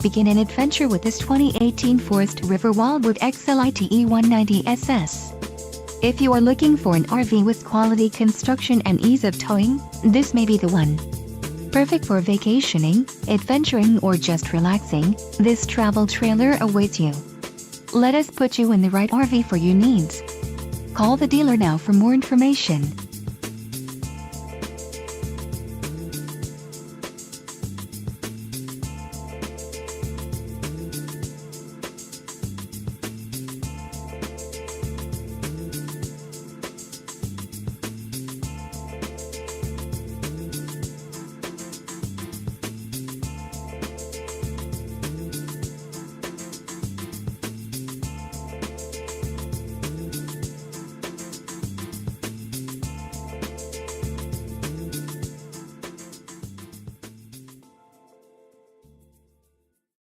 Begin an adventure with this 2018 Forest River WILDWOOD XLITE 190SS. If you are looking for an RV with quality construction and ease of towing, this may be the one. Perfect for vacationing, adventuring, or just relaxing, this travel trailer awaits you. Let us put you in the right RV for your needs. Call the dealer now for more information.